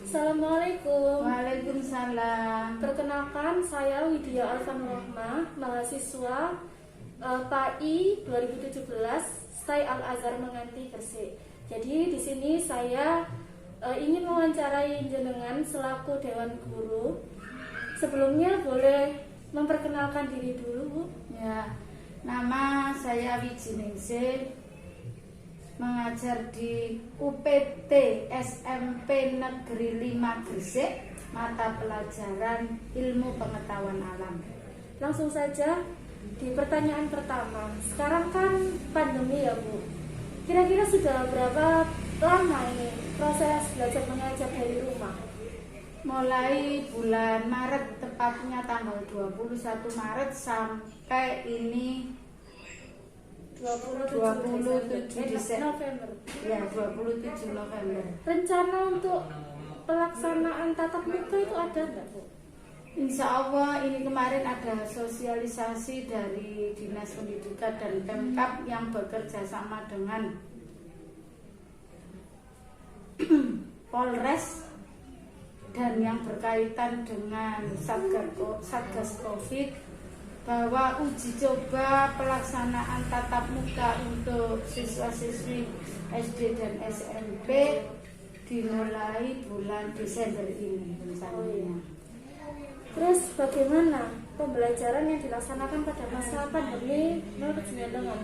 Assalamualaikum. Waalaikumsalam. Perkenalkan, saya Widya Alfanurrohmah, mahasiswa PAI 2017 STAI Al-Azhar Menganti Gresik. Jadi di sini saya ingin mewawancarai jenengan selaku Dewan Guru. Sebelumnya boleh memperkenalkan diri dulu, Bu? Ya, nama saya Wijiningsih, mengajar di UPT SMP Negeri 5 Gresik, mata pelajaran Ilmu Pengetahuan Alam. Langsung saja di pertanyaan pertama. Sekarang kan pandemi ya, Bu. Kira-kira sudah berapa lama ini proses belajar mengajar dari rumah? Mulai bulan Maret, tepatnya tanggal 21 Maret sampai ini 27 November. Ya, 27 November. Rencana untuk pelaksanaan tatap muka itu ada nggak, Bu? Insya Allah ini kemarin ada sosialisasi dari Dinas Pendidikan dan Pemkab yang bekerja sama dengan Polres dan yang berkaitan dengan Satgas Covid, bahwa uji coba pelaksanaan tatap muka untuk siswa-siswi SD dan SMP dimulai bulan Desember ini rencananya. Terus bagaimana pembelajaran yang dilaksanakan pada masa pandemi menurut jenengan?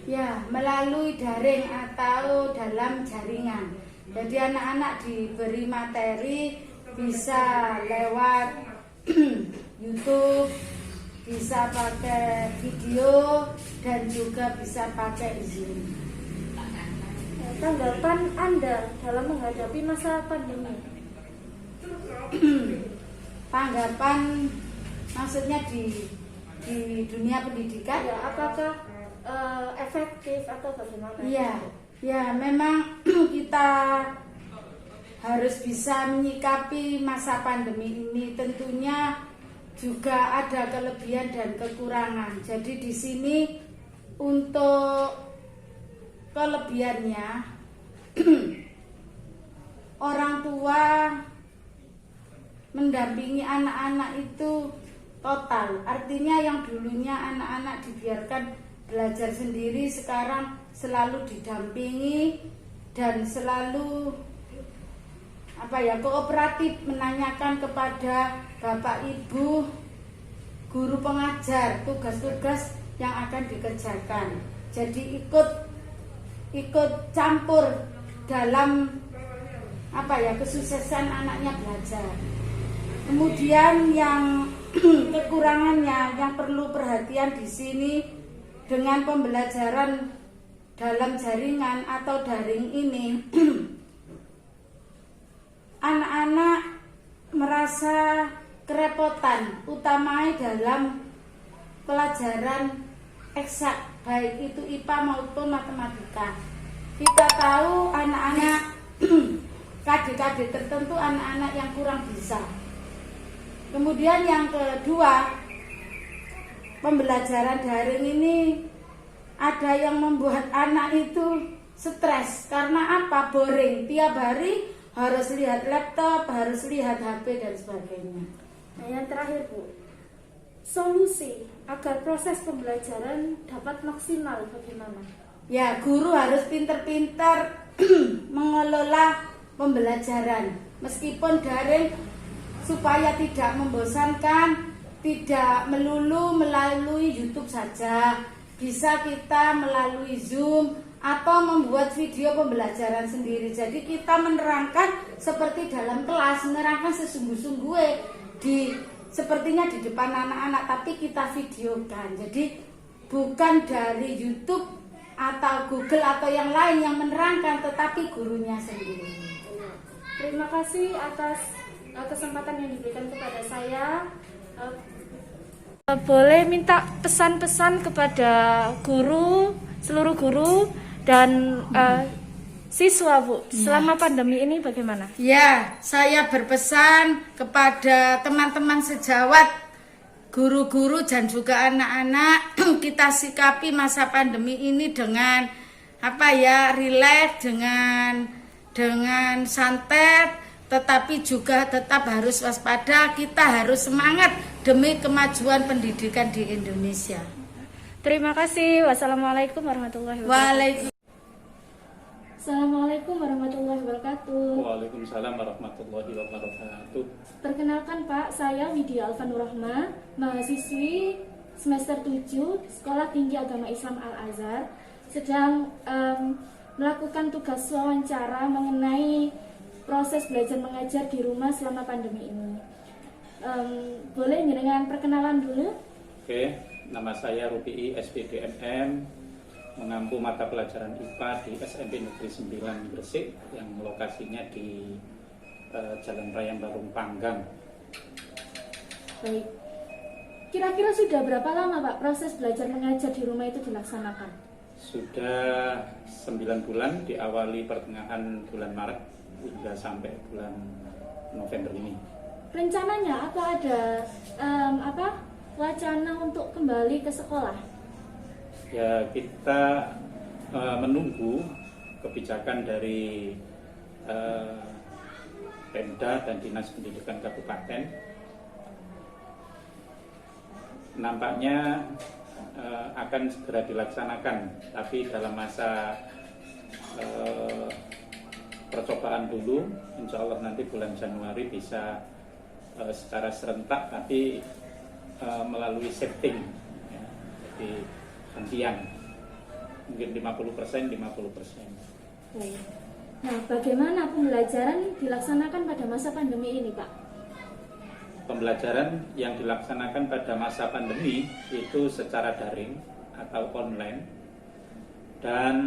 Ya, melalui daring atau dalam jaringan. Jadi anak-anak diberi materi bisa lewat YouTube, bisa pakai video, dan juga bisa pakai Zoom. Tanggapan Anda dalam menghadapi masa pandemi? Tanggapan maksudnya di dunia pendidikan? Ya, apakah efektif atau bagaimana? Ya, memang kita harus bisa menyikapi masa pandemi ini. Tentunya juga ada kelebihan dan kekurangan. Jadi di sini untuk kelebihannya orang tua mendampingi anak-anak itu total. Artinya yang dulunya anak-anak dibiarkan belajar sendiri, sekarang selalu didampingi dan selalu kooperatif menanyakan kepada Bapak Ibu guru pengajar tugas-tugas yang akan dikerjakan. Jadi ikut campur dalam kesuksesan anaknya belajar. Kemudian yang kekurangannya yang perlu perhatian di sini dengan pembelajaran dalam jaringan atau daring ini, anak-anak merasa kerepotan, utamanya dalam pelajaran eksak, baik itu IPA maupun matematika. Kita tahu anak-anak KD-KD tertentu, anak-anak yang kurang bisa. Kemudian yang kedua, pembelajaran daring ini ada yang membuat anak itu stres. Karena apa? Boring. Tiap hari harus lihat laptop, harus lihat HP dan sebagainya. Nah, yang terakhir, Bu, solusi agar proses pembelajaran dapat maksimal bagaimana? Ya, guru harus pintar-pintar mengelola pembelajaran meskipun daring, supaya tidak membosankan, tidak melulu melalui YouTube saja. Bisa kita melalui Zoom atau membuat video pembelajaran sendiri. Jadi kita menerangkan seperti dalam kelas, menerangkan sesungguh-sungguhnya sepertinya di depan anak-anak, tapi kita videokan. Jadi bukan dari YouTube atau Google atau yang lain yang menerangkan, tetapi gurunya sendiri. Terima kasih atas kesempatan yang diberikan kepada saya. Boleh minta pesan-pesan kepada guru, seluruh guru dan siswa, Bu, selama pandemi ini bagaimana? Ya, saya berpesan kepada teman-teman sejawat, guru-guru dan juga anak-anak, kita sikapi masa pandemi ini dengan rileks, dengan santai, tetapi juga tetap harus waspada. Kita harus semangat demi kemajuan pendidikan di Indonesia. Terima kasih. Wassalamualaikum warahmatullahi wabarakatuh. Waalaikumsalam. Assalamualaikum warahmatullahi wabarakatuh. Waalaikumsalam warahmatullahi wabarakatuh. Perkenalkan Pak, saya Widya Alfa Nurrahma, mahasiswi semester 7 Sekolah Tinggi Agama Islam Al-Azhar, sedang melakukan tugas wawancara mengenai proses belajar mengajar di rumah selama pandemi ini. Boleh dengan perkenalan dulu? Oke, nama saya Rupi'i SPDMM, mengampu mata pelajaran IPA di SMP Negeri 9 Gresik yang lokasinya di Jalan Raya Barung Panggang. Baik. Kira-kira sudah berapa lama Pak proses belajar mengajar di rumah itu dilaksanakan? Sudah 9 bulan, diawali pertengahan bulan Maret hingga sampai bulan November ini. Rencananya apa ada wacana untuk kembali ke sekolah? Ya, kita menunggu kebijakan dari Pemda dan Dinas Pendidikan Kabupaten. Nampaknya akan segera dilaksanakan, tapi dalam masa percobaan dulu. Insya Allah nanti bulan Januari bisa secara serentak, tapi melalui setting, ya, jadi gantian, mungkin 50%. Baik. Nah, bagaimana pembelajaran dilaksanakan pada masa pandemi ini, Pak? Pembelajaran yang dilaksanakan pada masa pandemi itu secara daring atau online, dan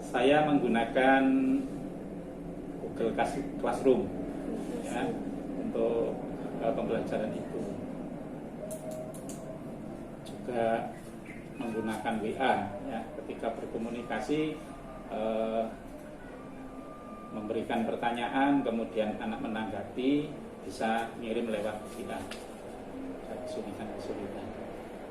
saya menggunakan Google Classroom ya, untuk pembelajaran itu. Juga menggunakan WA ya, ketika berkomunikasi, memberikan pertanyaan, kemudian anak menanggapi, bisa ngirim lewat WA. Kesulitan.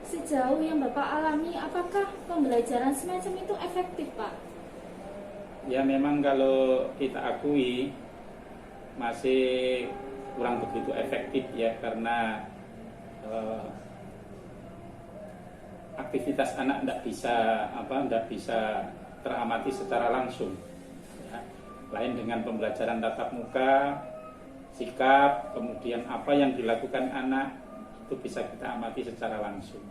Sejauh yang Bapak alami, apakah pembelajaran semacam itu efektif, Pak? Ya, memang kalau kita akui masih kurang begitu efektif ya, karena aktivitas anak tidak bisa teramati secara langsung ya. Lain dengan pembelajaran tatap muka, sikap, kemudian apa yang dilakukan anak itu bisa kita amati secara langsung.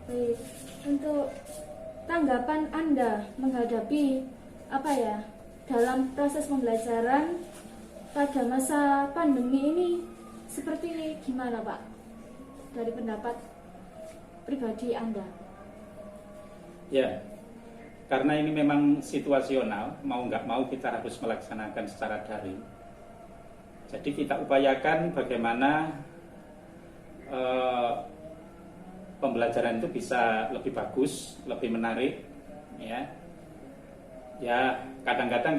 Baik, untuk tanggapan Anda menghadapi dalam proses pembelajaran pada masa pandemi ini seperti gimana, Pak? Dari pendapat pribadi Anda. Ya, karena ini memang situasional, mau nggak mau kita harus melaksanakan secara daring. Jadi kita upayakan bagaimana pembelajaran itu bisa lebih bagus, lebih menarik, ya. Ya, kadang-kadang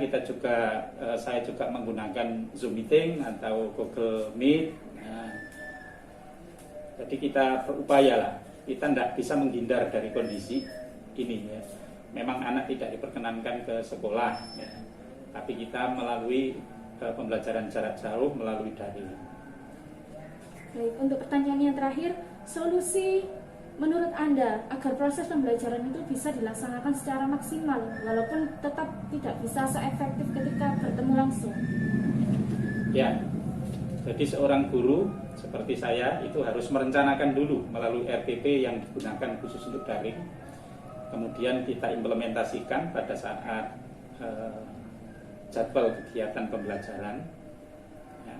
saya juga menggunakan Zoom meeting atau Google Meet. Nah, jadi kita berupaya lah, kita tidak bisa menghindar dari kondisi ini ya. Memang anak tidak diperkenankan ke sekolah, ya. Tapi kita melalui pembelajaran jarak jauh melalui daring. Baik, untuk pertanyaan yang terakhir, solusi menurut Anda agar proses pembelajaran itu bisa dilaksanakan secara maksimal walaupun tetap tidak bisa seefektif ketika bertemu langsung? Ya, jadi seorang guru seperti saya itu harus merencanakan dulu melalui RPP yang digunakan khusus untuk daring. Kemudian kita implementasikan pada saat jadwal kegiatan pembelajaran ya.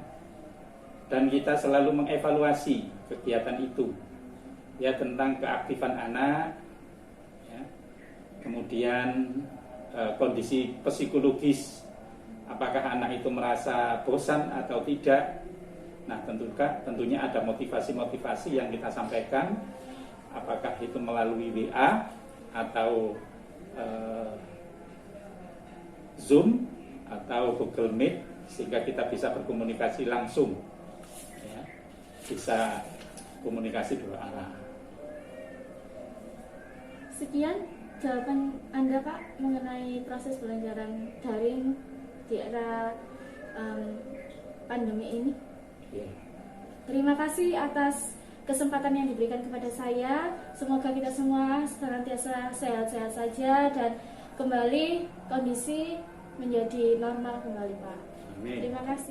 Dan kita selalu mengevaluasi kegiatan itu ya, tentang keaktifan anak ya. Kemudian kondisi psikologis, apakah anak itu merasa bosan atau tidak. Nah, tentunya ada motivasi-motivasi yang kita sampaikan, apakah itu melalui WA atau Zoom atau Google Meet, sehingga kita bisa berkomunikasi langsung ya. Bisa komunikasi dua arah. Sekian, jawaban Anda Pak mengenai proses pembelajaran daring di era pandemi ini. Ya. Terima kasih atas kesempatan yang diberikan kepada saya. Semoga kita semua senantiasa sehat-sehat saja dan kembali kondisi menjadi normal kembali Pak. Amin. Terima kasih.